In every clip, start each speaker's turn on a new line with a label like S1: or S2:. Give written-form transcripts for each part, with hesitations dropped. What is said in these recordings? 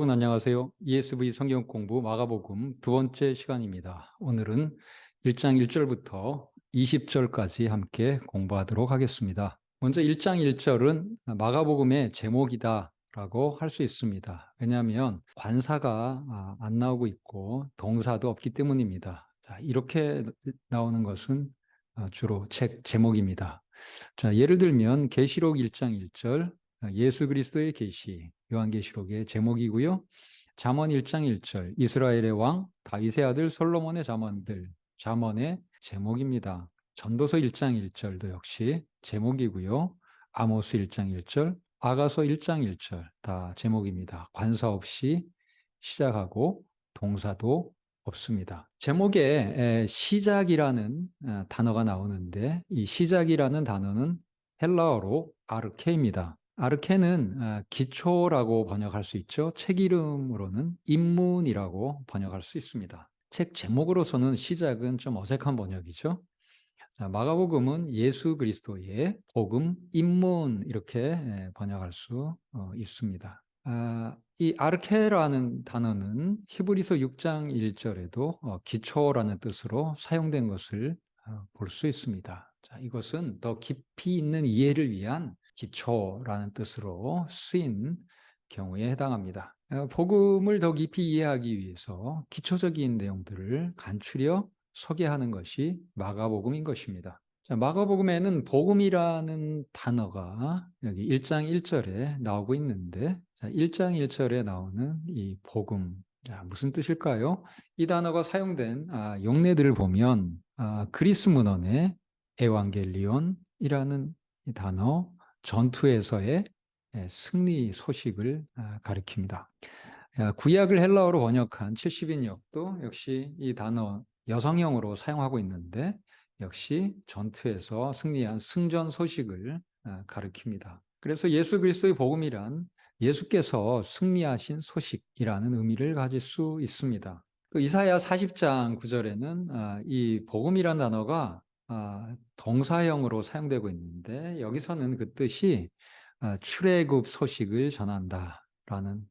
S1: 여러분 안녕하세요. ESV 성경 공부 마가복음 두 번째 시간입니다. 오늘은 1장 1절부터 20절까지 함께 공부하도록 하겠습니다. 먼저 1장 1절은 마가복음의 제목이다라고 할 수 있습니다. 왜냐하면 관사가 안 나오고 있고 동사도 없기 때문입니다. 자, 이렇게 나오는 것은 주로 책 제목입니다. 자, 예를 들면 계시록 1장 1절 예수 그리스도의 계시 요한계시록의 제목이고요. 잠언 1장 1절 이스라엘의 왕 다윗의 아들 솔로몬의 잠언의 제목입니다. 전도서 1장 1절도 역시 제목이고요. 아모스 1장 1절 아가서 1장 1절 다 제목입니다. 관사 없이 시작하고 동사도 없습니다. 제목에 시작이라는 단어가 나오는데 이 시작이라는 단어는 헬라어로 아르케입니다. 아르케는 기초라고 번역할 수 있죠. 책 이름으로는 입문이라고 번역할 수 있습니다. 책 제목으로서는 시작은 좀 어색한 번역이죠. 자, 마가복음은 예수 그리스도의 복음, 입문 이렇게 번역할 수 있습니다. 이 아르케라는 단어는 히브리서 6장 1절에도 기초라는 뜻으로 사용된 것을 볼 수 있습니다. 자, 이것은 더 깊이 있는 이해를 위한 기초라는 뜻으로 쓰인 경우에 해당합니다. 복음을 더 깊이 이해하기 위해서 기초적인 내용들을 간추려 소개하는 것이 마가복음인 것입니다. 자, 마가복음에는 복음이라는 단어가 여기 1장 1절에 나오고 있는데, 자, 1장 1절에 나오는 이 복음, 자, 무슨 뜻일까요? 이 단어가 사용된 용례들을 보면 그리스 문헌의 에반겔리온이라는 이 단어, 전투에서의 승리 소식을 가리킵니다. 구약을 헬라어로 번역한 70인역도 역시 이 단어 여성형으로 사용하고 있는데 역시 전투에서 승리한 승전 소식을 가리킵니다. 그래서 예수 그리스도의 복음이란 예수께서 승리하신 소식이라는 의미를 가질 수 있습니다. 또 이사야 40장 9절에는 이 복음이란 단어가 동사형으로 사용되고 있는데 여기서는 그 뜻이 출애굽 소식을 전한다라는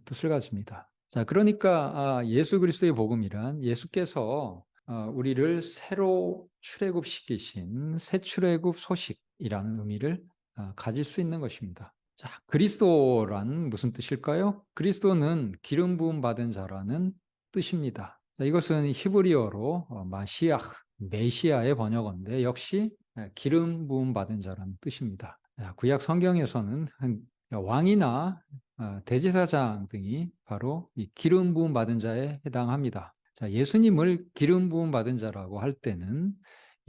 S1: 뜻을 가집니다. 자, 그러니까 예수 그리스도의 복음이란 예수께서 우리를 새로 출애굽시키신 새 출애굽 소식이라는 의미를 가질 수 있는 것입니다. 자, 그리스도란 무슨 뜻일까요? 그리스도는 기름 부음 받은 자라는 뜻입니다. 자, 이것은 히브리어로 마시아흐, 메시아의 번역어인데 역시 기름 부음 받은 자라는 뜻입니다. 자, 구약 성경에서는 왕이나 대제사장 등이 바로 이 기름 부음 받은 자에 해당합니다. 자, 예수님을 기름 부음 받은 자라고 할 때는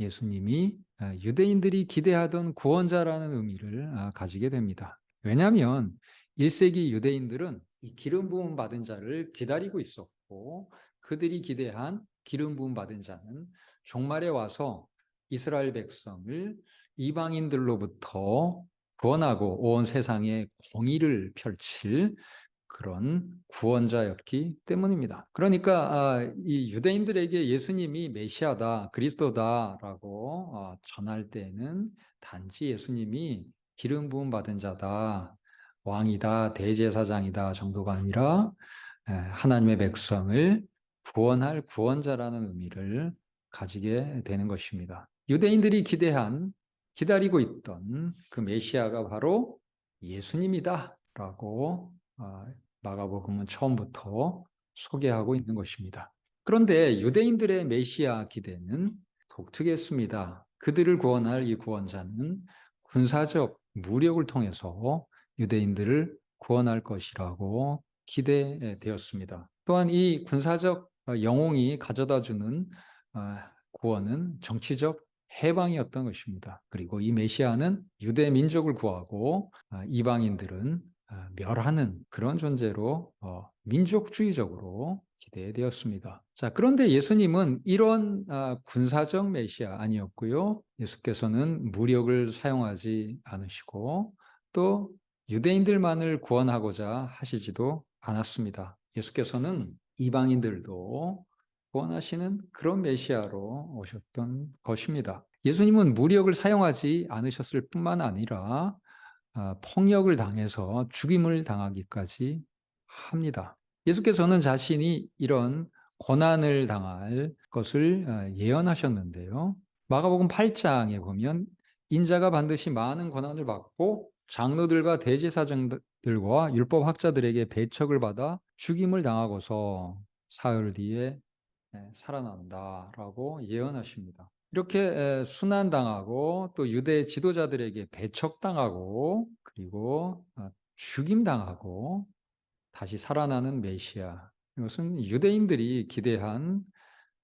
S1: 예수님이 유대인들이 기대하던 구원자라는 의미를 가지게 됩니다. 왜냐하면 1세기 유대인들은 이 기름 부음 받은 자를 기다리고 있었고 그들이 기대한 기름 부음 받은 자는 종말에 와서 이스라엘 백성을 이방인들로부터 구원하고 온 세상에 공의를 펼칠 그런 구원자였기 때문입니다. 그러니까 이 유대인들에게 예수님이 메시아다, 그리스도다라고 전할 때는 단지 예수님이 기름 부음 받은 자다, 왕이다, 대제사장이다 정도가 아니라 하나님의 백성을 구원할 구원자라는 의미를 가지게 되는 것입니다. 유대인들이 기다리고 있던 그 메시아가 바로 예수님이다라고 마가복음은 처음부터 소개하고 있는 것입니다. 그런데 유대인들의 메시아 기대는 독특했습니다. 그들을 구원할 이 구원자는 군사적 무력을 통해서 유대인들을 구원할 것이라고 기대되었습니다. 또한 이 군사적 영웅이 가져다주는 구원은 정치적 해방이었던 것입니다. 그리고 이 메시아는 유대 민족을 구하고 이방인들은 멸하는 그런 존재로 민족주의적으로 기대되었습니다. 자, 그런데 예수님은 이런 군사적 메시아 아니었고요. 예수께서는 무력을 사용하지 않으시고 또 유대인들만을 구원하고자 하시지도 않았습니다. 예수께서는 이방인들도 구원하시는 그런 메시아로 오셨던 것입니다. 예수님은 무력을 사용하지 않으셨을 뿐만 아니라 폭력을 당해서 죽임을 당하기까지 합니다. 예수께서는 자신이 이런 고난을 당할 것을 예언하셨는데요. 마가복음 8장에 보면 인자가 반드시 많은 고난을 받고 장로들과 대제사장들과 율법학자들에게 배척을 받아 죽임을 당하고서 사흘 뒤에 살아난다라고 예언하십니다. 이렇게 순환당하고 또 유대 지도자들에게 배척당하고 그리고 죽임당하고 다시 살아나는 메시아. 이것은 유대인들이 기대한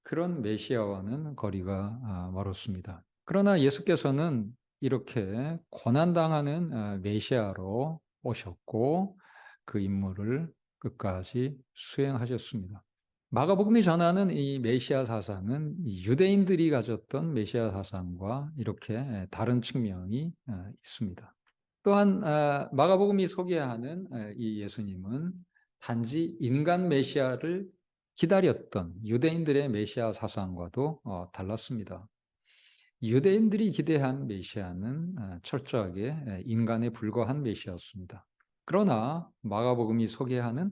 S1: 그런 메시아와는 거리가 멀었습니다. 그러나 예수께서는 이렇게 고난당하는 메시아로 오셨고 그 임무를 끝까지 수행하셨습니다. 마가복음이 전하는 이 메시아 사상은 유대인들이 가졌던 메시아 사상과 이렇게 다른 측면이 있습니다. 또한 마가복음이 소개하는 이 예수님은 단지 인간 메시아를 기다렸던 유대인들의 메시아 사상과도 달랐습니다. 유대인들이 기대한 메시아는 철저하게 인간에 불과한 메시아였습니다. 그러나 마가복음이 소개하는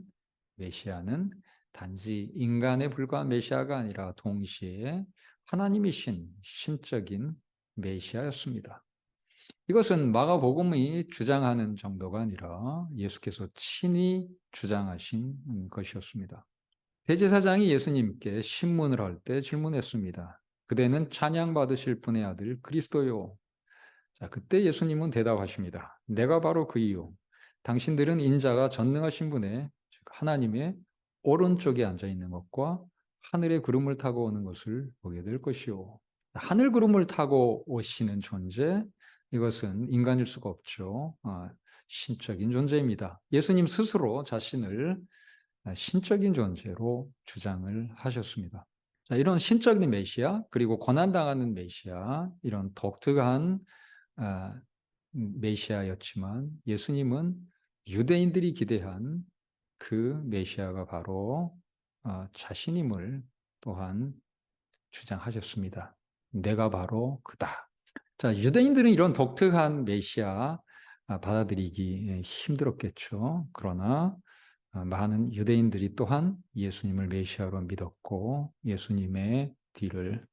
S1: 메시아는 단지 인간에 불과한 메시아가 아니라 동시에 하나님이신 신적인 메시아였습니다. 이것은 마가복음이 주장하는 정도가 아니라 예수께서 친히 주장하신 것이었습니다. 대제사장이 예수님께 신문을 할 때 질문했습니다. 그대는 찬양받으실 분의 아들 그리스도요. 자, 그때 예수님은 대답하십니다. 내가 바로 그이요. 당신들은 인자가 전능하신 분의 즉 하나님의 오른쪽에 앉아 있는 것과 하늘의 구름을 타고 오는 것을 보게 될 것이요. 하늘 구름을 타고 오시는 존재, 이것은 인간일 수가 없죠. 신적인 존재입니다. 예수님 스스로 자신을 신적인 존재로 주장을 하셨습니다. 자, 이런 신적인 메시아, 그리고 고난당하는 메시아, 이런 독특한 메시아였지만 예수님은 유대인들이 기대한 그 메시아가 바로 자신임을 또한 주장하셨습니다. 내가 바로 그다. 자, 유대인들은 이런 독특한 메시아 받아들이기 힘들었겠죠. 그러나 많은 유대인들이 또한 예수님을 메시아로 믿었고 예수님의 뒤를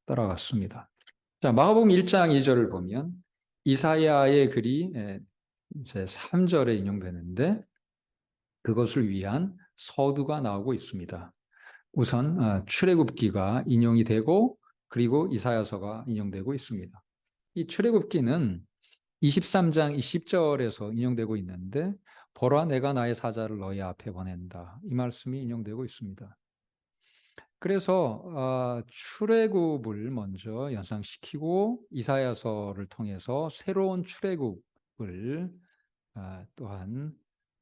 S1: 따라갔습니다. 자, 마가복음 1장 2절을 보면 이사야의 글이 이제 3절에 인용되는데 그것을 위한 서두가 나오고 있습니다. 우선 출애굽기가 인용이 되고 그리고 이사야서가 인용되고 있습니다. 이 출애굽기는 23장 10절에서 인용되고 있는데 보라 내가 나의 사자를 너희 앞에 보낸다. 이 말씀이 인용되고 있습니다. 그래서 출애굽을 먼저 연상시키고 이사야서를 통해서 새로운 출애굽을 또한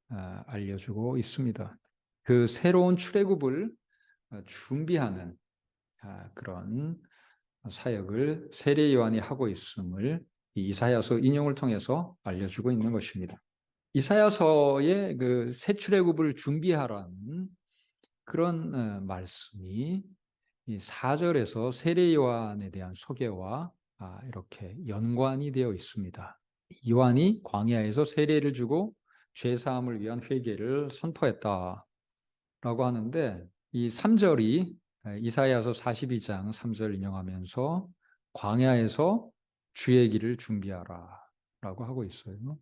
S1: 알려주고 있습니다. 그 새로운 출애굽을 준비하는 그런 사역을 세례 요한이 하고 있음을 이 이사야서 인용을 통해서 알려주고 있는 것입니다. 이사야서의 그 새 출애굽을 준비하라는 그런 말씀이 이 4절에서 세례 요한에 대한 소개와 이렇게 연관이 되어 있습니다. 요한이 광야에서 세례를 주고 죄 사함을 위한 회개를 선포했다라고 하는데 이 3절이 이사야서 42장 3절 인용하면서 광야에서 주의 길을 준비하라라고 하고 있어요.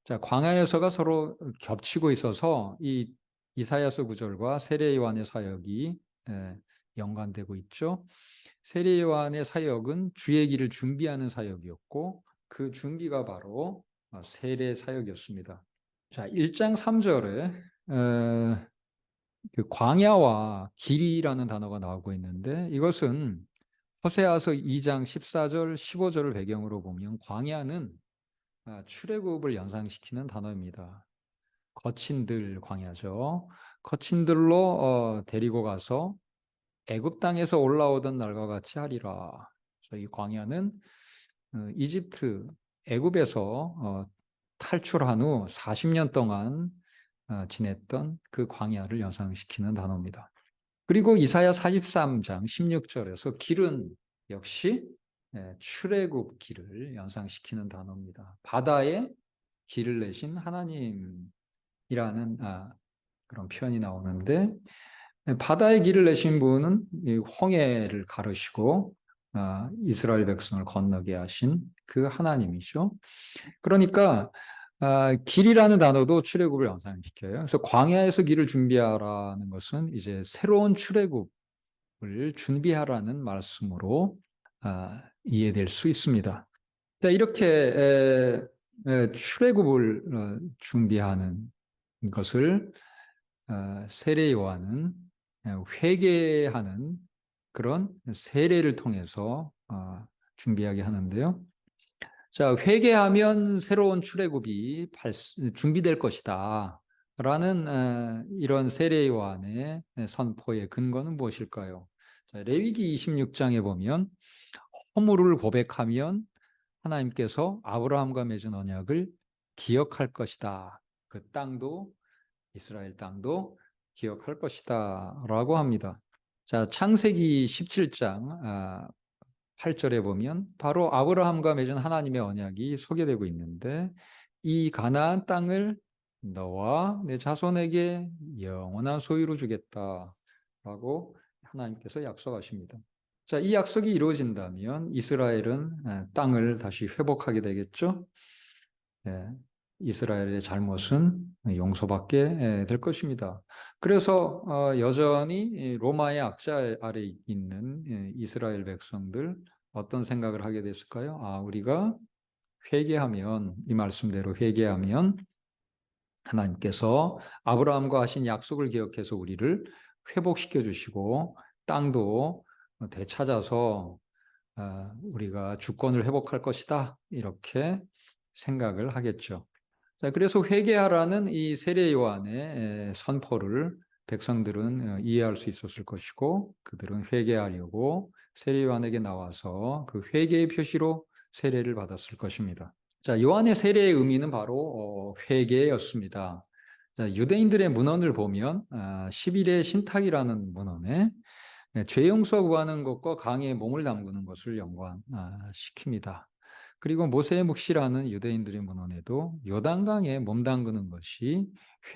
S1: 자, 광야에서가 서로 겹치고 있어서 이 이사야서 구절과 세례 요한의 사역이 연관되고 있죠. 세례 요한의 사역은 주의 길을 준비하는 사역이었고 그 준비가 바로 세례 사역이었습니다. 자, 1장 3절에 그 광야와 길이라는 단어가 나오고 있는데 이것은 호세아서 2장 14절 15절을 배경으로 보면 광야는 출애굽을 연상시키는 단어입니다. 거친 들 광야죠. 거친 들로 데리고 가서 애굽 땅에서 올라오던 날과 같이 하리라. 그래서 이 광야는 이집트 애굽에서 탈출한 후 40년 동안 지냈던 그 광야를 연상시키는 단어입니다. 그리고 이사야 43장 16절에서 길은 역시 출애굽 길을 연상시키는 단어입니다. 바다에 길을 내신 하나님이라는 그런 표현이 나오는데 바다의 길을 내신 분은 이 홍해를 가르시고 이스라엘 백성을 건너게 하신 그 하나님이죠. 그러니까 길이라는 단어도 출애굽을 연상시켜요. 그래서 광야에서 길을 준비하라는 것은 이제 새로운 출애굽을 준비하라는 말씀으로 이해될 수 있습니다. 자, 이렇게 출애굽을 준비하는 것을 세례 요한은 회개하는 그런 세례를 통해서 준비하게 하는데요. 자, 회개하면 새로운 출애굽이 준비될 것이다. 라는 이런 세례 요한의 선포의 근거는 무엇일까요? 자, 레위기 26장에 보면 허물을 고백하면 하나님께서 아브라함과 맺은 언약을 기억할 것이다. 그 땅도 이스라엘 땅도 기억할 것이다 라고 합니다. 자, 창세기 17장 8절에 보면 바로 아브라함과 맺은 하나님의 언약이 소개되고 있는데 이 가나안 땅을 너와 내 자손에게 영원한 소유로 주겠다 라고 하나님께서 약속하십니다. 자, 이 약속이 이루어진다면 이스라엘은 땅을 다시 회복하게 되겠죠. 이스라엘의 잘못은 용서받게 될 것입니다. 그래서 여전히 로마의 압제 아래 있는 이스라엘 백성들 어떤 생각을 하게 됐을까요? 우리가 회개하면 이 말씀대로 회개하면 하나님께서 아브라함과 하신 약속을 기억해서 우리를 회복시켜 주시고 땅도 되찾아서 우리가 주권을 회복할 것이다. 이렇게 생각을 하겠죠. 자, 그래서 회개하라는 이 세례 요한의 선포를 백성들은 이해할 수 있었을 것이고 그들은 회개하려고 세례 요한에게 나와서 그 회개의 표시로 세례를 받았을 것입니다. 자, 요한의 세례의 의미는 바로 회개였습니다. 자, 유대인들의 문헌을 보면 11의 신탁이라는 문헌에 죄 용서 구하는 것과 강에 몸을 담그는 것을 연관시킵니다. 그리고 모세의 묵시라는 유대인들의 문헌에도 요단강에 몸 담그는 것이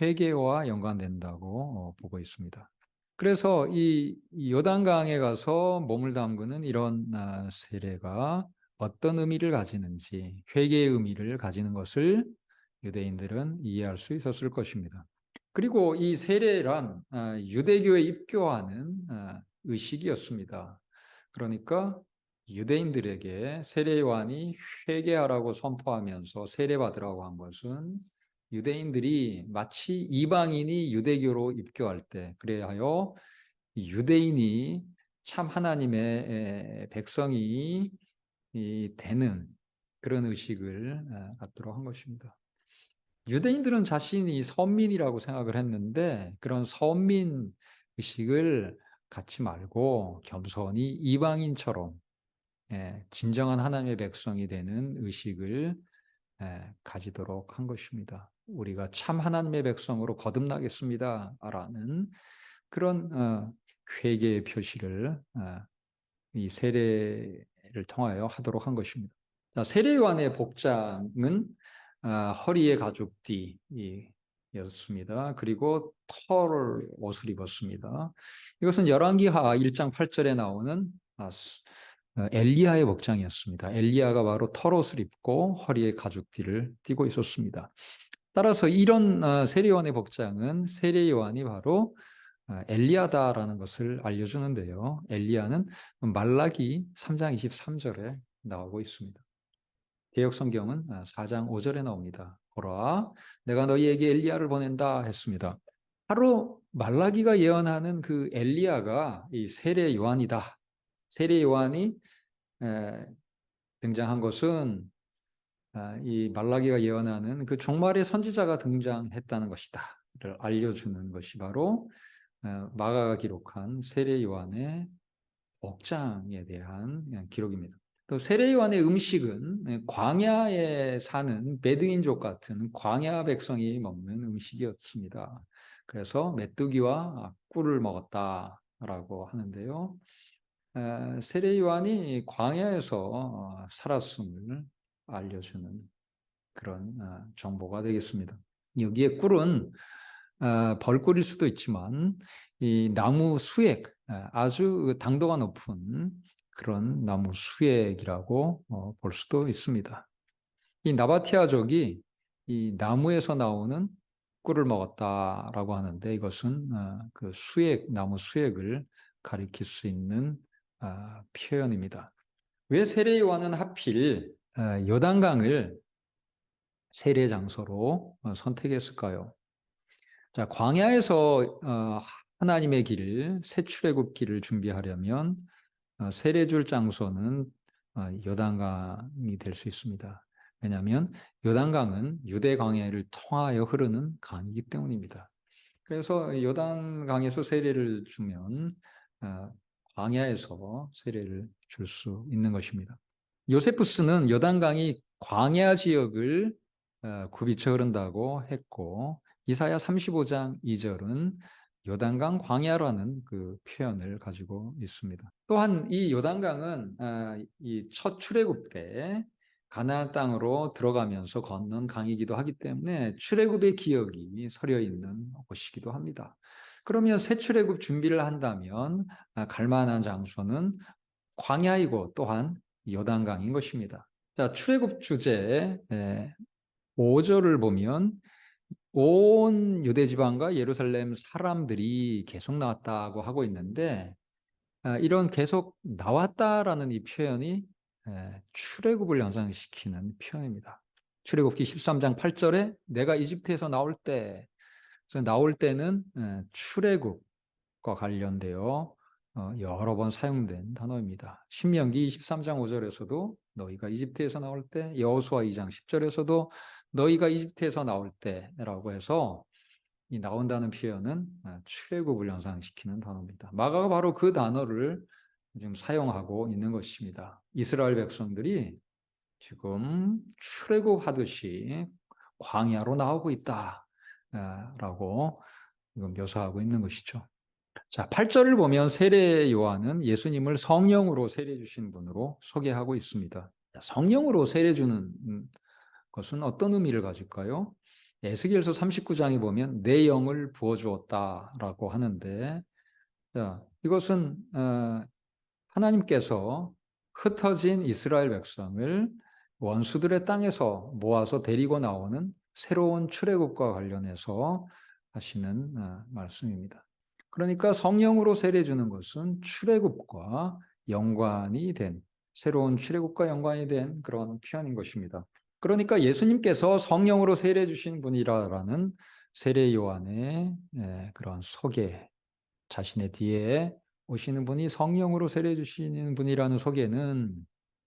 S1: 회개와 연관된다고 보고 있습니다. 그래서 이 요단강에 가서 몸을 담그는 이런 세례가 어떤 의미를 가지는지 회개의 의미를 가지는 것을 유대인들은 이해할 수 있었을 것입니다. 그리고 이 세례란 유대교에 입교하는 의식이었습니다. 그러니까 유대인들에게 세례 요한이 회개하라고 선포하면서 세례받으라고 한 것은 유대인들이 마치 이방인이 유대교로 입교할 때 그래하여 유대인이 참 하나님의 백성이 되는 그런 의식을 갖도록 한 것입니다. 유대인들은 자신이 선민이라고 생각을 했는데 그런 선민 의식을 갖지 말고 겸손히 이방인처럼 진정한 하나님의 백성이 되는 의식을 가지도록 한 것입니다. 우리가 참 하나님의 백성으로 거듭나겠습니다. 라는 그런 회개의 표시를 이 세례를 통하여 하도록 한 것입니다. 자, 세례 요한의 복장은 허리에 가죽띠였습니다. 그리고 털 옷을 입었습니다. 이것은 열왕기하 1장 8절에 나오는 엘리야의 복장이었습니다. 엘리야가 바로 털옷을 입고 허리에 가죽띠를 띠고 있었습니다. 따라서 이런 세례 요한의 복장은 세례 요한이 바로 엘리야다라는 것을 알려주는데요. 엘리야는 말라기 3장 23절에 나오고 있습니다. 개역 성경은 4장 5절에 나옵니다. 보라, 내가 너희에게 엘리야를 보낸다 했습니다. 바로 말라기가 예언하는 그 엘리야가 이 세례 요한이다. 세례 요한이 등장한 것은 이 말라기가 예언하는 그 종말의 선지자가 등장했다는 것이다를 알려주는 것이 바로 마가가 기록한 세례 요한의 복장에 대한 기록입니다. 또 세례 요한의 음식은 광야에 사는 베두인족 같은 광야 백성이 먹는 음식이었습니다. 그래서 메뚜기와 꿀을 먹었다라고 하는데요. 세례 요한이 광야에서 살았음을 알려주는 그런 정보가 되겠습니다. 여기에 꿀은 벌꿀일 수도 있지만 이 나무 수액, 아주 당도가 높은 그런 나무 수액이라고 볼 수도 있습니다. 이 나바티아족이 이 나무에서 나오는 꿀을 먹었다라고 하는데 이것은 그 수액, 나무 수액을 가리킬 수 있는 표현입니다. 왜 세례 요한은 하필 요단강을 세례 장소로 선택했을까요? 자, 광야에서 하나님의 길, 새 출애굽길을 준비하려면 세례 줄 장소는 요단강이 될 수 있습니다. 왜냐하면 요단강은 유대 광야를 통하여 흐르는 강이기 때문입니다. 그래서 요단강에서 세례를 주면 광야에서 세례를 줄 수 있는 것입니다. 요세푸스는 요단강이 광야 지역을 굽이쳐 흐른다고 했고 이사야 35장 2절은 요단강 광야라는 그 표현을 가지고 있습니다. 또한 이 요단강은 이 첫 출애굽 때 가나안 땅으로 들어가면서 건넌 강이기도 하기 때문에 출애굽의 기억이 서려 있는 곳이기도 합니다. 그러면 새 출애굽 준비를 한다면 갈 만한 장소는 광야이고 또한 요단강인 것입니다. 자, 출애굽 주제 5절을 보면 온 유대 지방과 예루살렘 사람들이 계속 나왔다고 하고 있는데 이런 계속 나왔다라는 이 표현이 출애굽을 연상시키는 표현입니다. 출애굽기 13장 8절에 내가 이집트에서 나올 때, 그래서 나올 때는 출애굽과 관련되어 여러 번 사용된 단어입니다. 신명기 23장 5절에서도 너희가 이집트에서 나올 때, 여호수아 2장 10절에서도 너희가 이집트에서 나올 때라고 해서 이 나온다는 표현은 출애굽을 연상시키는 단어입니다. 마가가 바로 그 단어를 지금 사용하고 있는 것입니다. 이스라엘 백성들이 지금 출애굽하듯이 광야로 나오고 있다라고 묘사하고 있는 것이죠. 자, 8절을 보면 세례 요한은 예수님을 성령으로 세례 주신 분으로 소개하고 있습니다. 성령으로 세례 주는 것은 어떤 의미를 가질까요? 에스겔서 39장에 보면 내 영을 부어주었다라고 하는데 이것은 하나님께서 흩어진 이스라엘 백성을 원수들의 땅에서 모아서 데리고 나오는 새로운 출애굽과 관련해서 하시는 말씀입니다. 그러니까 성령으로 세례 주는 것은 출애굽과 연관이 된 새로운 출애굽과 연관이 된 그런 표현인 것입니다. 그러니까 예수님께서 성령으로 세례 주신 분이라는 세례 요한의 그런 소개, 자신의 뒤에 오시는 분이 성령으로 세례 주시는 분이라는 소개는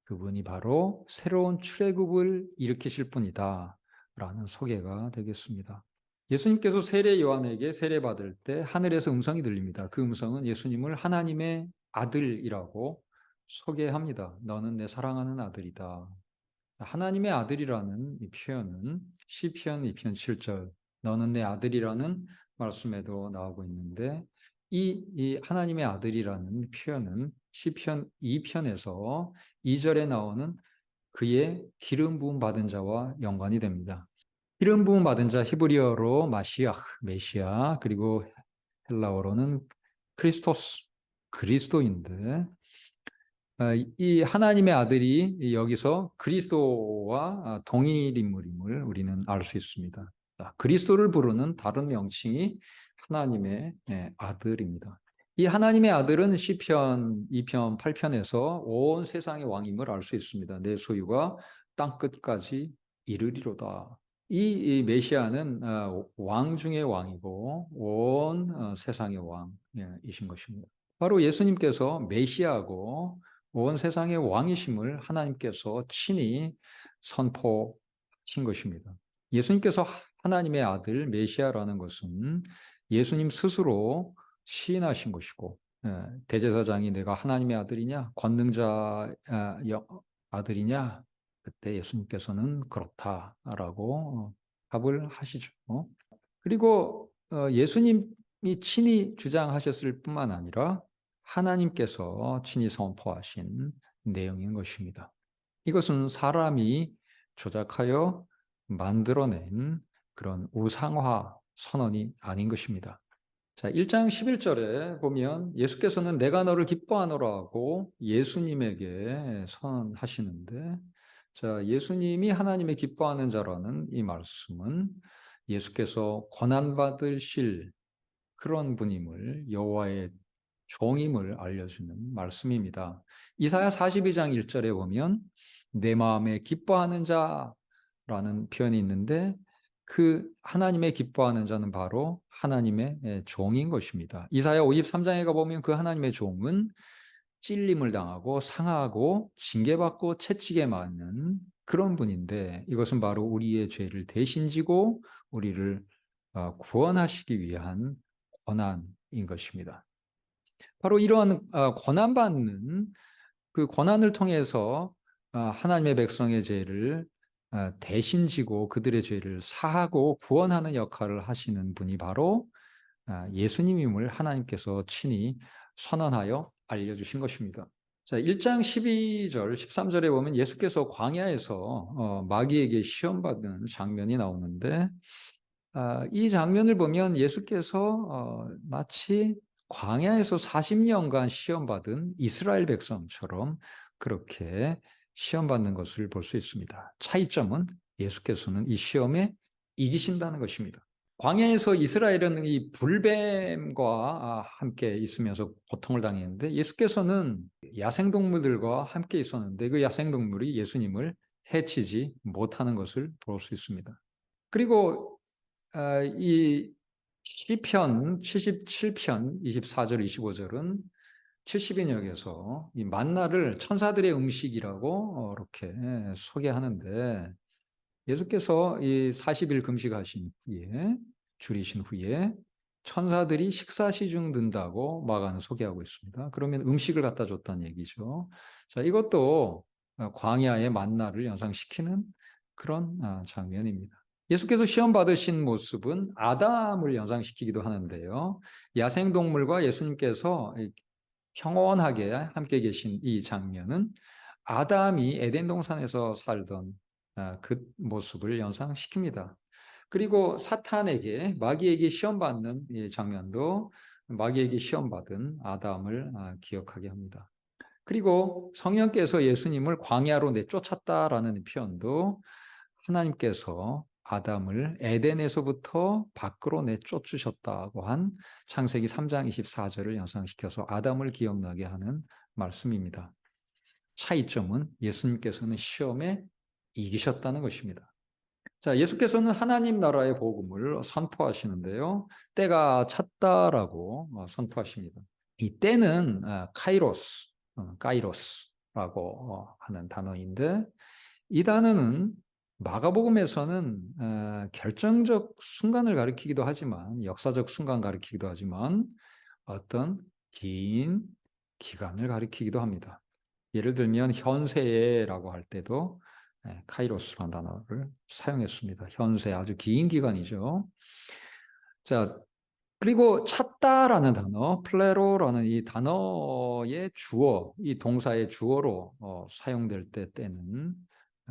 S1: 그분이 바로 새로운 출애굽을 일으키실 분이다 라는 소개가 되겠습니다. 예수님께서 세례 요한에게 세례받을 때 하늘에서 음성이 들립니다. 그 음성은 예수님을 하나님의 아들이라고 소개합니다. 너는 내 사랑하는 아들이다. 하나님의 아들이라는 이 표현은 시편 2편 7절 너는 내 아들이라는 말씀에도 나오고 있는데 이 하나님의 아들이라는 표현은 시편 2편에서 2절에 나오는 그의 기름 부음 받은 자와 연관이 됩니다. 기름 부음 받은 자 히브리어로 마시아흐, 메시아, 그리고 헬라어로는 크리스토스, 그리스도인데 이 하나님의 아들이 여기서 그리스도와 동일 인물임을 우리는 알 수 있습니다. 그리스도를 부르는 다른 명칭이 하나님의 아들입니다. 이 하나님의 아들은 시편 2편 8편에서 온 세상의 왕임을 알 수 있습니다. 내 소유가 땅 끝까지 이르리로다. 이 메시아는 왕 중의 왕이고 온 세상의 왕이신 것입니다. 바로 예수님께서 메시아고 온 세상의 왕이심을 하나님께서 친히 선포하신 것입니다. 예수님께서 하나님의 아들 메시아라는 것은 예수님 스스로 시인하신 것이고 대제사장이 내가 하나님의 아들이냐 권능자 아들이냐 그때 예수님께서는 그렇다라고 답을 하시죠. 그리고 예수님이 친히 주장하셨을 뿐만 아니라 하나님께서 친히 선포하신 내용인 것입니다. 이것은 사람이 조작하여 만들어낸 그런 우상화 선언이 아닌 것입니다. 자, 1장 11절에 보면 예수께서는 내가 너를 기뻐하노라고 예수님에게 선언하시는데, 자, 예수님이 하나님의 기뻐하는 자라는 이 말씀은 예수께서 고난받으실 그런 분임을, 여호와의 종임을 알려주는 말씀입니다. 이사야 42장 1절에 보면 내 마음에 기뻐하는 자라는 표현이 있는데, 그 하나님의 기뻐하는 자는 바로 하나님의 종인 것입니다. 이사야 53장에 가보면 그 하나님의 종은 찔림을 당하고 상하고 징계받고 채찍에 맞는 그런 분인데, 이것은 바로 우리의 죄를 대신 지고 우리를 구원하시기 위한 고난인 것입니다. 바로 이러한 고난받는 그 고난을 통해서 하나님의 백성의 죄를 대신 지고 그들의 죄를 사하고 구원하는 역할을 하시는 분이 바로 예수님임을 하나님께서 친히 선언하여 알려주신 것입니다. 자, 1장 12절, 13절에 보면 예수께서 광야에서 마귀에게 시험받는 장면이 나오는데, 이 장면을 보면 예수께서 마치 광야에서 40년간 시험받은 이스라엘 백성처럼 그렇게 시험받는 것을 볼 수 있습니다. 차이점은 예수께서는 이 시험에 이기신다는 것입니다. 광야에서 이스라엘은 이 불뱀과 함께 있으면서 고통을 당했는데, 예수께서는 야생동물들과 함께 있었는데 그 야생동물이 예수님을 해치지 못하는 것을 볼 수 있습니다. 그리고 이 시편 77편 24절 25절은 70인역에서 이 만나를 천사들의 음식이라고 이렇게 소개하는데, 예수께서 이 40일 금식하신 후에, 줄이신 후에 천사들이 식사 시중 든다고 마가는 소개하고 있습니다. 그러면 음식을 갖다 줬다는 얘기죠. 자, 이것도 광야의 만나를 연상시키는 그런 장면입니다. 예수께서 시험 받으신 모습은 아담을 연상시키기도 하는데요. 야생동물과 예수님께서 평온하게 함께 계신 이 장면은 아담이 에덴 동산에서 살던 그 모습을 연상시킵니다. 그리고 사탄에게, 마귀에게 시험받는 이 장면도 마귀에게 시험받은 아담을 기억하게 합니다. 그리고 성령께서 예수님을 광야로 내쫓았다라는 표현도 하나님께서 아담을 에덴에서부터 밖으로 내쫓으셨다고 한 창세기 3장 24절을 연상시켜서 아담을 기억나게 하는 말씀입니다. 차이점은 예수님께서는 시험에 이기셨다는 것입니다. 자, 예수께서는 하나님 나라의 복음을 선포하시는데요. 때가 찼다라고 선포하십니다. 이 때는 카이로스라고 하는 단어인데, 이 단어는 마가복음에서는 결정적 순간을 가리키기도 하지만, 역사적 순간 가리키기도 하지만, 어떤 긴 기간을 가리키기도 합니다. 예를 들면 현세라고 할 때도 카이로스라는 단어를 사용했습니다. 현세, 아주 긴 기간이죠. 자, 그리고 찾다라는 단어, 플레로라는 이 단어의 주어, 이 동사의 주어로 사용될 때는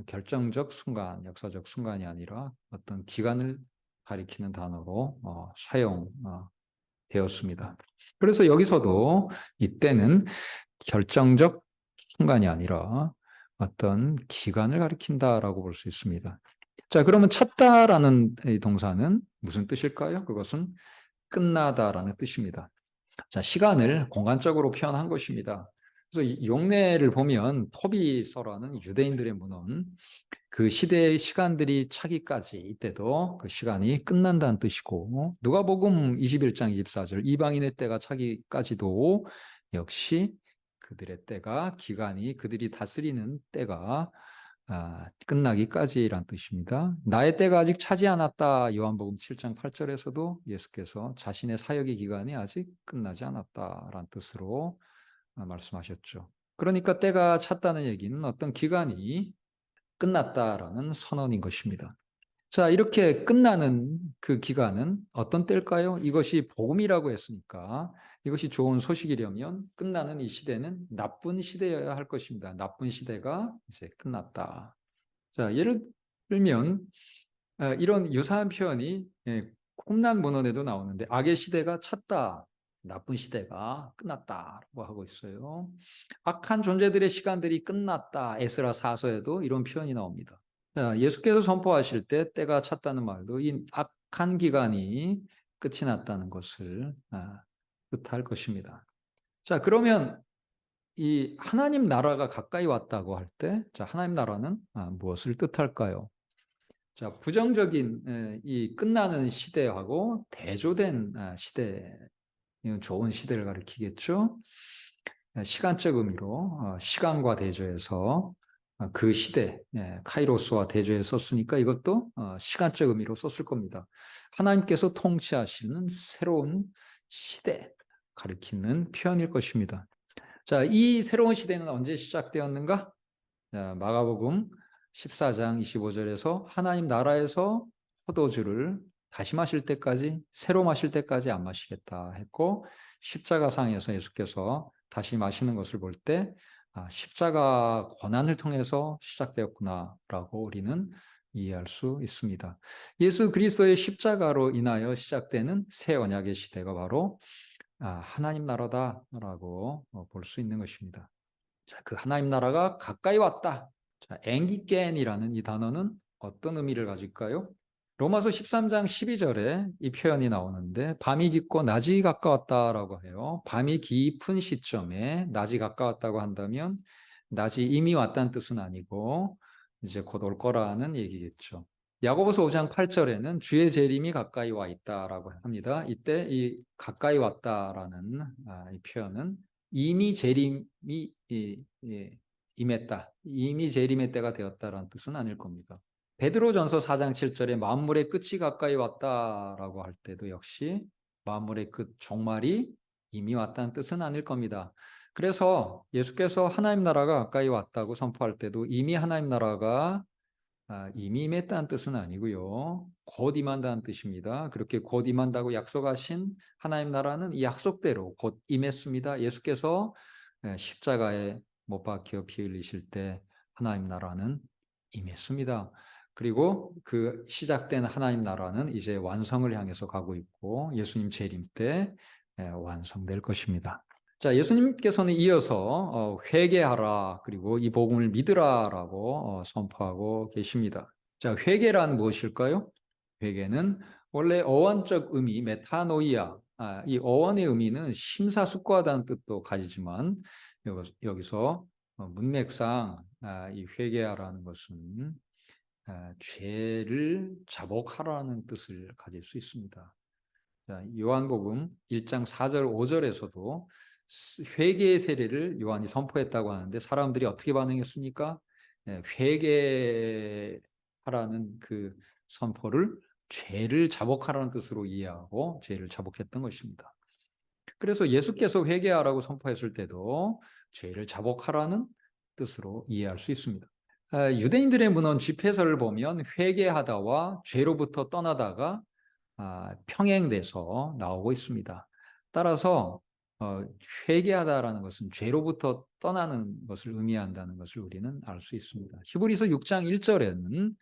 S1: 결정적 순간, 역사적 순간이 아니라 어떤 기간을 가리키는 단어로 사용되었습니다. 그래서 여기서도 이때는 결정적 순간이 아니라 어떤 기간을 가리킨다라고 볼 수 있습니다. 자, 그러면 찾다라는 이 동사는 무슨 뜻일까요? 그것은 끝나다라는 뜻입니다. 자, 시간을 공간적으로 표현한 것입니다. 그래서 용례를 보면 토비서라는 유대인들의 문헌, 그 시대의 시간들이 차기까지 이때도 그 시간이 끝난다는 뜻이고, 누가복음 21장 24절 이방인의 때가 차기까지도 역시 그들의 때가, 기간이, 그들이 다스리는 때가 끝나기까지란 뜻입니다. 나의 때가 아직 차지 않았다. 요한복음 7장 8절에서도 예수께서 자신의 사역의 기간이 아직 끝나지 않았다라는 뜻으로 말씀하셨죠. 그러니까 때가 찼다는 얘기는 어떤 기간이 끝났다라는 선언인 것입니다. 자, 이렇게 끝나는 그 기간은 어떤 때일까요? 이것이 복음이라고 했으니까 이것이 좋은 소식이려면 끝나는 이 시대는 나쁜 시대여야 할 것입니다. 나쁜 시대가 이제 끝났다. 자, 예를 들면 이런 유사한 표현이 쿰난 문헌에도 나오는데 악의 시대가 찼다. 나쁜 시대가 끝났다라고 하고 있어요. 악한 존재들의 시간들이 끝났다. 에스라 4서에도 이런 표현이 나옵니다. 자, 예수께서 선포하실 때 때가 찼다는 말도 이 악한 기간이 끝이 났다는 것을 뜻할 것입니다. 자, 그러면 이 하나님 나라가 가까이 왔다고 할 때, 자, 하나님 나라는 무엇을 뜻할까요? 자, 부정적인 이 끝나는 시대하고 대조된 시대, 이건 좋은 시대를 가리키겠죠. 시간적 의미로 시간과 대조해서 그 시대, 카이로스와 대조해서 썼으니까 이것도 시간적 의미로 썼을 겁니다. 하나님께서 통치하시는 새로운 시대 가리키는 표현일 것입니다. 자, 이 새로운 시대는 언제 시작되었는가? 자, 마가복음 14장 25절에서 하나님 나라에서 포도주를 다시 마실 때까지, 새로 마실 때까지 안 마시겠다 했고, 십자가상에서 예수께서 다시 마시는 것을 볼 때 십자가 고난을 통해서 시작되었구나라고 우리는 이해할 수 있습니다. 예수 그리스도의 십자가로 인하여 시작되는 새 언약의 시대가 바로 하나님 나라다라고 볼 수 있는 것입니다. 자, 그 하나님 나라가 가까이 왔다. 자, 앵기겐이라는 이 단어는 어떤 의미를 가질까요? 로마서 13장 12절에 이 표현이 나오는데 밤이 깊고 낮이 가까웠다라고 해요. 밤이 깊은 시점에 낮이 가까웠다고 한다면 낮이 이미 왔다는 뜻은 아니고 이제 곧 올 거라는 얘기겠죠. 야고보서 5장 8절에는 주의 재림이 가까이 와 있다라고 합니다. 이때 이 가까이 왔다라는 이 표현은 이미 재림이 임했다. 이미 재림의 때가 되었다라는 뜻은 아닐 겁니다. 베드로전서 4장 7절에 만물의 끝이 가까이 왔다라고 할 때도 역시 만물의 끝, 종말이 이미 왔다는 뜻은 아닐 겁니다. 그래서 예수께서 하나님 나라가 가까이 왔다고 선포할 때도 이미 하나님 나라가 이미 임했다는 뜻은 아니고요. 곧 임한다는 뜻입니다. 그렇게 곧 임한다고 약속하신 하나님 나라는 이 약속대로 곧 임했습니다. 예수께서 십자가에 못 박혀 피 흘리실 때 하나님 나라는 임했습니다. 그리고 그 시작된 하나님 나라는 이제 완성을 향해서 가고 있고 예수님 재림 때 완성될 것입니다. 자, 예수님께서는 이어서 회개하라 그리고 이 복음을 믿으라라고 선포하고 계십니다. 자, 회개란 무엇일까요? 회개는 원래 어원적 의미 메타노이아, 이 어원의 의미는 심사숙고하다는 뜻도 가지지만 여기서 문맥상 이 회개하라는 것은 죄를 자복하라는 뜻을 가질 수 있습니다. 자, 요한복음 1장 4절 5절에서도 회개의 세례를 요한이 선포했다고 하는데 사람들이 어떻게 반응했습니까? 회개하라는 그 선포를 죄를 자복하라는 뜻으로 이해하고 죄를 자복했던 것입니다. 그래서 예수께서 회개하라고 선포했을 때도 죄를 자복하라는 뜻으로 이해할 수 있습니다. 유대인들의 문헌 집회서를 보면 회개하다와 죄로부터 떠나다가 평행돼서 나오고 있습니다. 따라서 회개하다라는 것은 죄로부터 떠나는 것을 의미한다는 것을 우리는 알 수 있습니다. 히브리서 6장 1절에는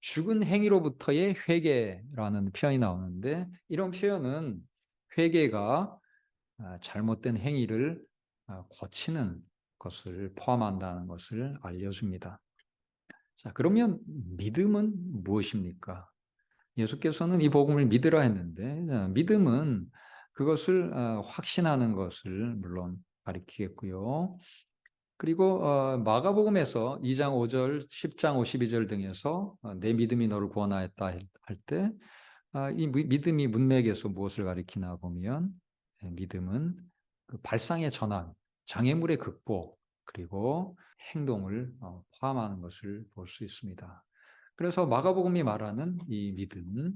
S1: 죽은 행위로부터의 회개라는 표현이 나오는데 이런 표현은 회개가 잘못된 행위를 고치는 것을 포함한다는 것을 알려줍니다. 자, 그러면 믿음은 무엇입니까? 예수께서는 이 복음을 믿으라 했는데 믿음은 그것을 확신하는 것을 물론 가리키겠고요. 그리고 마가복음에서 2장 5절, 10장 52절 등에서 내 믿음이 너를 구원하였다 할 때 이 믿음이 문맥에서 무엇을 가리키나 보면 믿음은 그 발상의 전환, 장애물의 극복, 그리고 행동을 포함하는 것을 볼 수 있습니다. 그래서 마가복음이 말하는 이 믿음은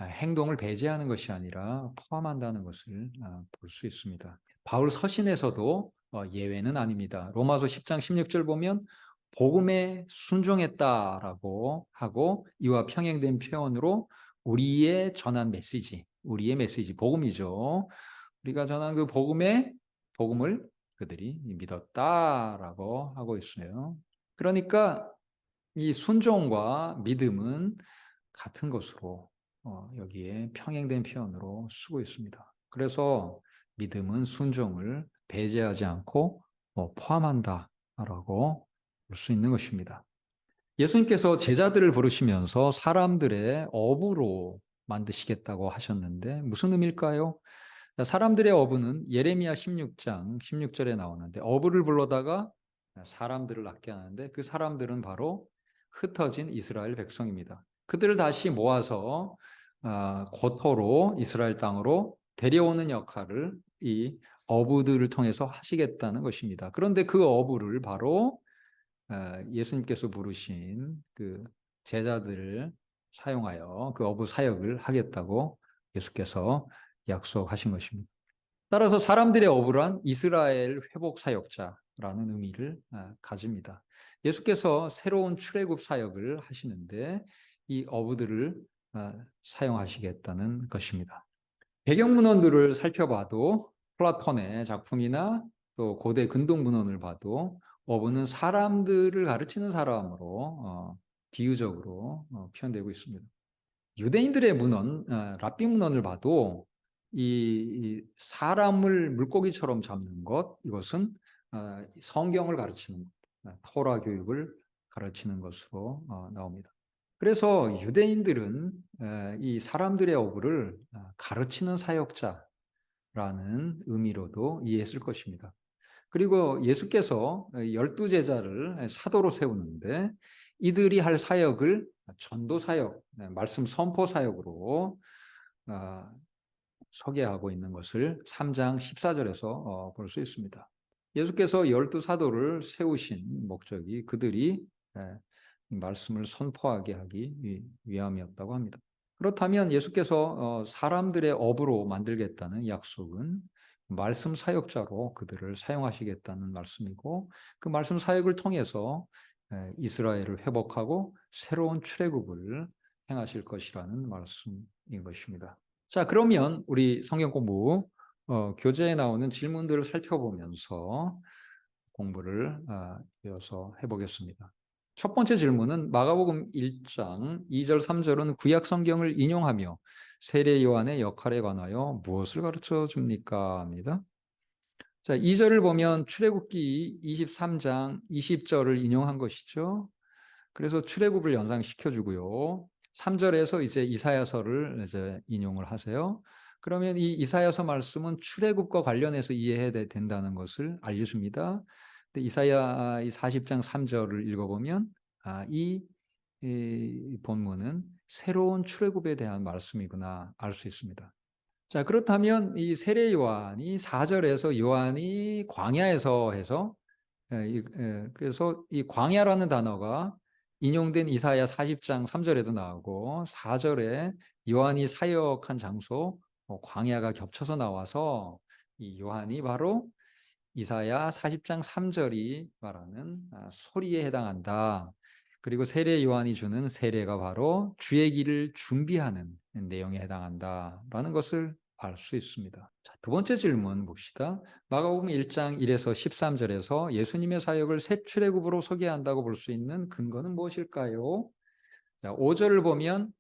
S1: 행동을 배제하는 것이 아니라 포함한다는 것을 볼 수 있습니다. 바울 서신에서도 예외는 아닙니다. 로마서 10장 16절 보면 복음에 순종했다라고 하고 이와 평행된 표현으로 우리의 전한 메시지, 우리의 메시지, 복음이죠. 우리가 전한 그 복음을 그들이 믿었다라고 하고 있어요. 그러니까 이 순종과 믿음은 같은 것으로 여기에 평행된 표현으로 쓰고 있습니다. 그래서 믿음은 순종을 배제하지 않고 포함한다라고 볼 수 있는 것입니다. 예수님께서 제자들을 부르시면서 사람들의 어부로 만드시겠다고 하셨는데 무슨 의미일까요? 사람들의 어부는 예레미야 16장 16절에 나오는데 어부를 불러다가 사람들을 낳게 하는데 그 사람들은 바로 흩어진 이스라엘 백성입니다. 그들을 다시 모아서 고토로 이스라엘 땅으로 데려오는 역할을 이 어부들을 통해서 하시겠다는 것입니다. 그런데 그 어부를 바로 예수님께서 부르신 그 제자들을 사용하여 그 어부 사역을 하겠다고 예수께서 약속하신 것입니다. 따라서 사람들의 어부란 이스라엘 회복 사역자라는 의미를 가집니다. 예수께서 새로운 출애굽 사역을 하시는데 이 어부들을 사용하시겠다는 것입니다. 배경 문헌들을 살펴봐도 플라톤의 작품이나 또 고대 근동 문헌을 봐도 어부는 사람들을 가르치는 사람으로 비유적으로 표현되고 있습니다. 유대인들의 문헌, 랍비 문헌을 봐도 이 사람을 물고기처럼 잡는 것, 이것은 성경을 가르치는 토라 교육을 가르치는 것으로 나옵니다. 그래서 유대인들은 이 사람들의 어부를 가르치는 사역자라는 의미로도 이해했을 것입니다. 그리고 예수께서 12제자를 사도로 세우는데 이들이 할 사역을 전도 사역, 말씀 선포 사역으로 소개하고 있는 것을 3장 14절에서 볼 수 있습니다. 예수께서 12사도를 세우신 목적이 그들이 말씀을 선포하게 하기 위함이었다고 합니다. 그렇다면 예수께서 사람들의 어부로 만들겠다는 약속은 말씀 사역자로 그들을 사용하시겠다는 말씀이고 그 말씀 사역을 통해서 이스라엘을 회복하고 새로운 출애굽을 행하실 것이라는 말씀인 것입니다. 자, 그러면 우리 성경 공부 교재에 나오는 질문들을 살펴보면서 공부를 이어서 해보겠습니다. 첫 번째 질문은 마가복음 1장 2절 3절은 구약 성경을 인용하며 세례 요한의 역할에 관하여 무엇을 가르쳐 줍니까? 합니다. 자, 2절을 보면 출애굽기 23장 20절을 인용한 것이죠. 그래서 출애굽을 연상시켜 주고요. 3절에서 이제 이사야서를 이제 인용을 하세요. 그러면 이 이사야서 말씀은 출애굽과 관련해서 이해해야 된다는 것을 알려줍니다. 근데 이사야 40장 3절을 읽어보면 이 본문은 새로운 출애굽에 대한 말씀이구나 알 수 있습니다. 자, 그렇다면 이 세례 요한이 4절에서 요한이 광야에서 해서 그래서 이 광야라는 단어가 인용된 이사야 40장 3절에도 나오고 4절에 요한이 사역한 장소 광야가 겹쳐서 나와서 이 요한이 바로 이사야 40장 3절이 말하는 소리에 해당한다. 그리고 세례 요한이 주는 세례가 바로 주의 길을 준비하는 내용에 해당한다라는 것을 알 수 있습니다. 자, 두 번째 질문 봅시다. 마가복음 1장 1에서 13절에서 예수님의 사역을 새 출애굽으로 소개한다고 볼 수 있는 근거는 무엇일까요? 자, 5절을 보면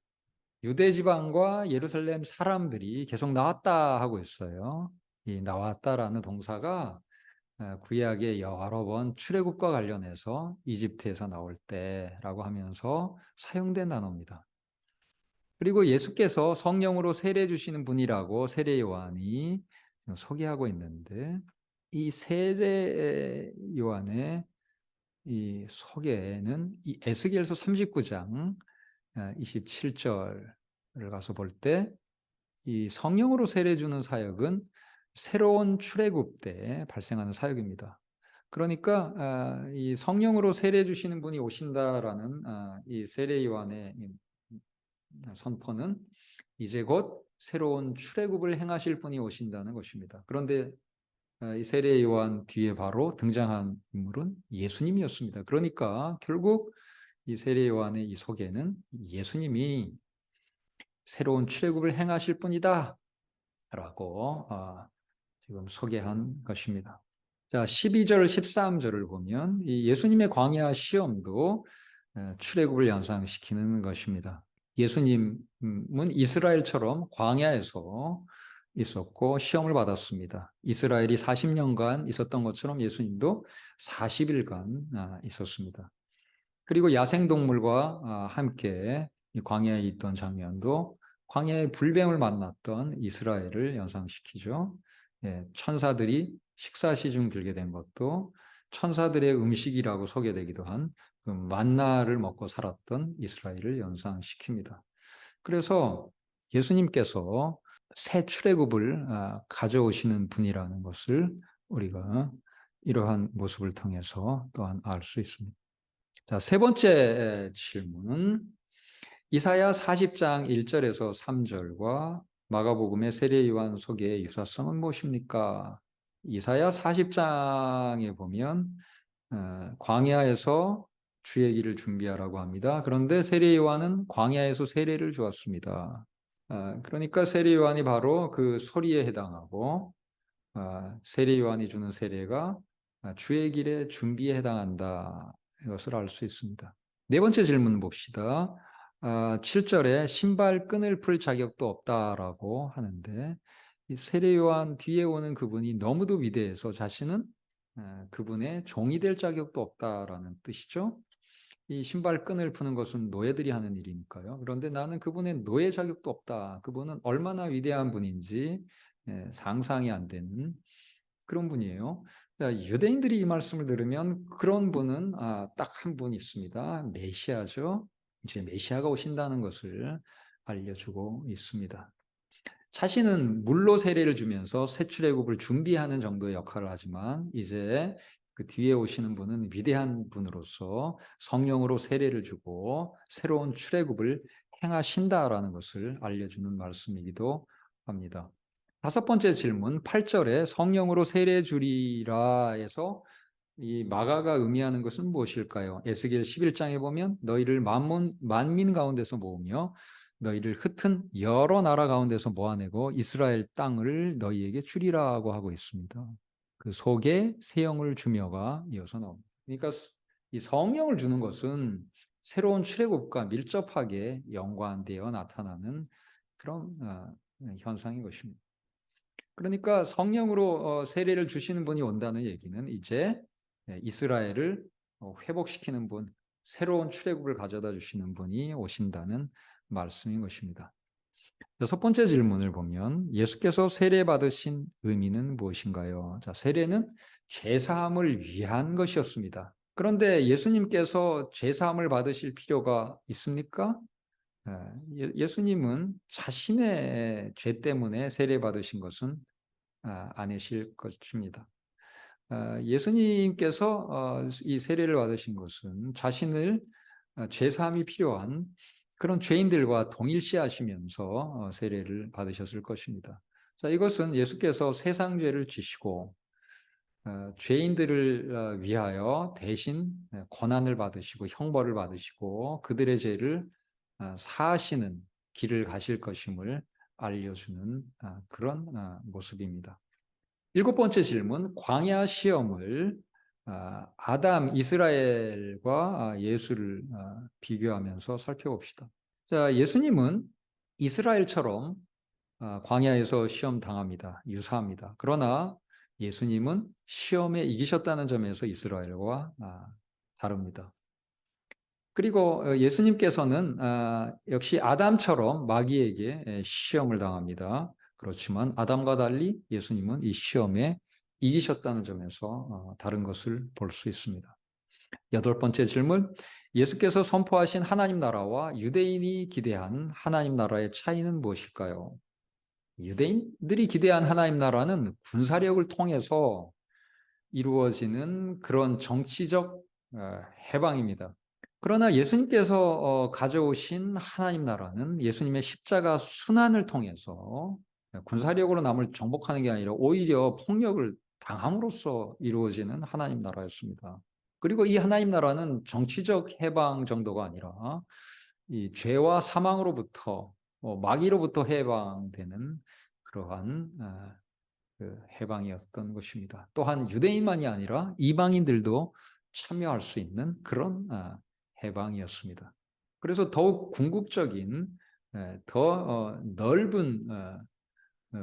S1: 유대 지방과 예루살렘 사람들이 계속 나왔다 하고 있어요. 이 나왔다라는 동사가 구약의 여러 번 출애굽과 관련해서 이집트에서 나올 때라고 하면서 사용된 단어입니다. 그리고 예수께서 성령으로 세례 주시는 분이라고 세례 요한이 소개하고 있는데 이 세례 요한의 이 소개는 이 에스겔서 39장 27절을 가서 볼 때 이 성령으로 세례 주는 사역은 새로운 출애굽 때 발생하는 사역입니다. 그러니까 이 성령으로 세례 주시는 분이 오신다라는 이 세례 요한의 선포는 이제 곧 새로운 출애굽을 행하실 분이 오신다는 것입니다. 그런데 이 세례 요한 뒤에 바로 등장한 인물은 예수님이었습니다. 그러니까 결국 이 세례 요한의 이 소개는 예수님이 새로운 출애굽을 행하실 분이다 라고 지금 소개한 것입니다. 자, 12절, 13절을 보면 이 예수님의 광야 시험도 출애굽을 연상시키는 것입니다. 예수님은 이스라엘처럼 광야에서 있었고 시험을 받았습니다. 이스라엘이 40년간 있었던 것처럼 예수님도 40일간 있었습니다. 그리고 야생동물과 함께 이 광야에 있던 장면도 광야의 불뱀을 만났던 이스라엘을 연상시키죠. 예, 천사들이 식사 시중 들게 된 것도 천사들의 음식이라고 소개되기도 한 그 만나를 먹고 살았던 이스라엘을 연상시킵니다. 그래서 예수님께서 새 출애굽을 가져오시는 분이라는 것을 우리가 이러한 모습을 통해서 또한 알 수 있습니다. 자, 세 번째 질문. 이사야 40장 1절에서 3절과 마가복음의 세례 요한 소개의 유사성은 무엇입니까? 이사야 40장에 보면 광야에서 주의 길을 준비하라고 합니다. 그런데 세례 요한은 광야에서 세례를 주었습니다. 그러니까 세례 요한이 바로 그 소리에 해당하고 세례 요한이 주는 세례가 주의 길의 준비에 해당한다. 이것을 알 수 있습니다. 네 번째 질문 봅시다. 7절에 신발끈을 풀 자격도 없다라고 하는데 이 세례 요한 뒤에 오는 그분이 너무도 위대해서 자신은 그분의 종이 될 자격도 없다라는 뜻이죠. 이 신발끈을 푸는 것은 노예들이 하는 일이니까요. 그런데 나는 그분의 노예 자격도 없다. 그분은 얼마나 위대한 분인지 상상이 안 되는 그런 분이에요. 유대인들이 이 말씀을 들으면 그런 분은 딱 한 분 있습니다. 메시아죠. 이제 메시아가 오신다는 것을 알려주고 있습니다. 자신은 물로 세례를 주면서 새 출애굽을 준비하는 정도의 역할을 하지만 이제 그 뒤에 오시는 분은 위대한 분으로서 성령으로 세례를 주고 새로운 출애굽을 행하신다라는 것을 알려주는 말씀이기도 합니다. 다섯 번째 질문 8절에 성령으로 세례 주리라 해서 이 마가가 의미하는 것은 무엇일까요? 에스겔 11장에 보면 너희를 만민 가운데서 모으며 너희를 흩은 여러 나라 가운데서 모아내고 이스라엘 땅을 너희에게 주리라고 하고 있습니다. 그 속에 새 영을 주며가 이어서 나옵니다. 그러니까 이 성령을 주는 것은 새로운 출애굽과 밀접하게 연관되어 나타나는 그런 현상인 것입니다. 그러니까 성령으로 세례를 주시는 분이 온다는 얘기는 이제 이스라엘을 회복시키는 분, 새로운 출애굽을 가져다 주시는 분이 오신다는 말씀인 것입니다. 여섯 번째 질문을 보면 예수께서 세례 받으신 의미는 무엇인가요? 자, 세례는 죄사함을 위한 것이었습니다. 그런데 예수님께서 죄사함을 받으실 필요가 있습니까? 예수님은 자신의 죄 때문에 세례 받으신 것은 아니실 것입니다. 예수님께서 이 세례를 받으신 것은 자신을 죄사함이 필요한 그런 죄인들과 동일시하시면서 세례를 받으셨을 것입니다. 자, 이것은 예수께서 세상 죄를 지시고 죄인들을 위하여 대신 고난을 받으시고 형벌을 받으시고 그들의 죄를 사하시는 길을 가실 것임을 알려주는 그런 모습입니다. 일곱 번째 질문, 광야 시험을 아담, 이스라엘과 예수를 비교하면서 살펴봅시다. 자, 예수님은 이스라엘처럼 광야에서 시험 당합니다. 유사합니다. 그러나 예수님은 시험에 이기셨다는 점에서 이스라엘과 다릅니다. 그리고 예수님께서는 역시 아담처럼 마귀에게 시험을 당합니다. 그렇지만 아담과 달리 예수님은 이 시험에 이기셨다는 점에서 다른 것을 볼 수 있습니다. 여덟 번째 질문, 예수께서 선포하신 하나님 나라와 유대인이 기대한 하나님 나라의 차이는 무엇일까요? 유대인들이 기대한 하나님 나라는 군사력을 통해서 이루어지는 그런 정치적 해방입니다. 그러나 예수님께서 가져오신 하나님 나라는 예수님의 십자가 순환을 통해서 군사력으로 남을 정복하는 게 아니라 오히려 폭력을 당함으로써 이루어지는 하나님 나라였습니다. 그리고 이 하나님 나라는 정치적 해방 정도가 아니라 이 죄와 사망으로부터 마귀로부터 해방되는 그러한 그 해방이었던 것입니다. 또한 유대인만이 아니라 이방인들도 참여할 수 있는 그런 해방이었습니다. 그래서 더욱 궁극적인 더 넓은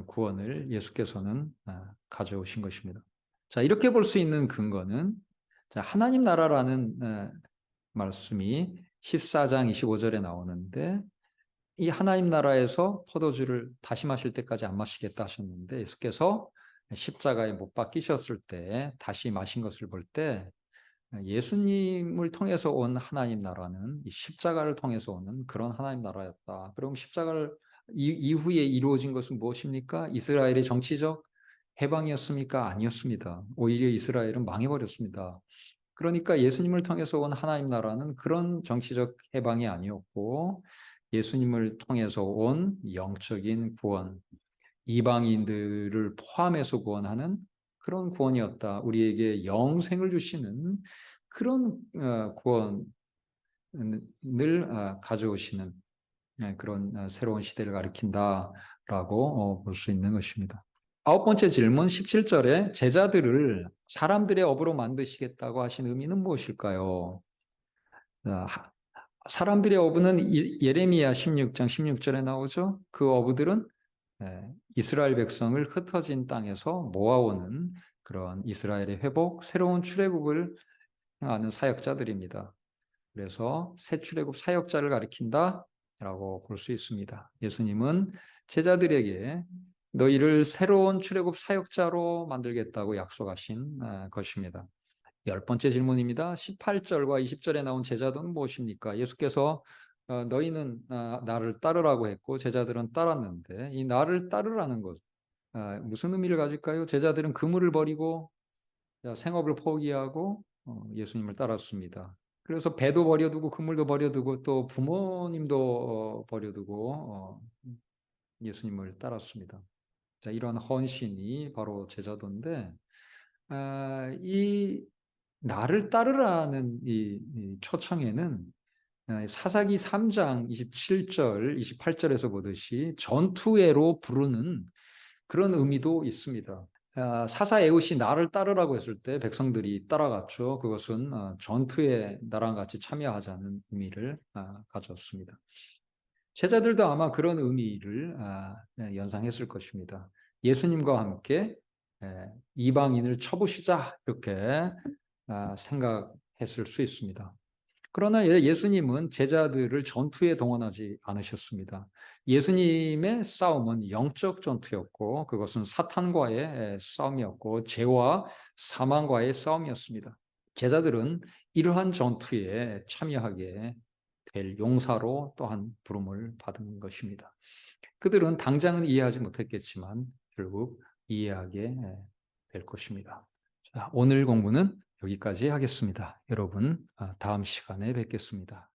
S1: 구원을 예수께서는 가져오신 것입니다. 자, 이렇게 볼 수 있는 근거는 자, 하나님 나라라는 말씀이 14장 25절에 나오는데 이 하나님 나라에서 포도주를 다시 마실 때까지 안 마시겠다 하셨는데 예수께서 십자가에 못 박히셨을 때 다시 마신 것을 볼 때 예수님을 통해서 온 하나님 나라는 이 십자가를 통해서 오는 그런 하나님 나라였다. 그럼 십자가를 이후에 이루어진 것은 무엇입니까? 이스라엘의 정치적 해방이었습니까? 아니었습니다. 오히려 이스라엘은 망해버렸습니다. 그러니까 예수님을 통해서 온 하나님 나라는 그런 정치적 해방이 아니었고 예수님을 통해서 온 영적인 구원, 이방인들을 포함해서 구원하는 그런 구원이었다. 우리에게 영생을 주시는 그런 구원을 가져오시는 그런 새로운 시대를 가리킨다라고 볼 수 있는 것입니다. 아홉 번째 질문 17절에 제자들을 사람들의 업으로 만드시겠다고 하신 의미는 무엇일까요? 사람들의 어부는 예레미야 16장 16절에 나오죠. 그 어부들은 이스라엘 백성을 흩어진 땅에서 모아오는 그런 이스라엘의 회복, 새로운 출애굽을 행하는 사역자들입니다. 그래서 새 출애굽 사역자를 가리킨다라고 볼 수 있습니다. 예수님은 제자들에게 너희를 새로운 출애굽 사역자로 만들겠다고 약속하신 것입니다. 열 번째 질문입니다. 18절과 20절에 나온 제자들은 무엇입니까? 예수께서 너희는 나를 따르라고 했고 제자들은 따랐는데 이 나를 따르라는 것 무슨 의미를 가질까요? 제자들은 그물을 버리고 생업을 포기하고 예수님을 따랐습니다. 그래서 배도 버려두고 그물도 버려두고 또 부모님도 버려두고 예수님을 따랐습니다. 자, 이런 헌신이 바로 제자도인데 이 나를 따르라는 이 초청에는 사사기 3장 27절, 28절에서 보듯이 전투회로 부르는 그런 의미도 있습니다. 사사 에훗이 나를 따르라고 했을 때 백성들이 따라갔죠. 그것은 전투에 나랑 같이 참여하자는 의미를 가졌습니다. 제자들도 아마 그런 의미를 연상했을 것입니다. 예수님과 함께 이방인을 쳐부시자 이렇게 생각했을 수 있습니다. 그러나 예수님은 제자들을 전투에 동원하지 않으셨습니다. 예수님의 싸움은 영적 전투였고 그것은 사탄과의 싸움이었고 죄와 사망과의 싸움이었습니다. 제자들은 이러한 전투에 참여하게 될 용사로 또한 부름을 받은 것입니다. 그들은 당장은 이해하지 못했겠지만 결국 이해하게 될 것입니다. 자, 오늘 공부는 여기까지 하겠습니다. 여러분, 다음 시간에 뵙겠습니다.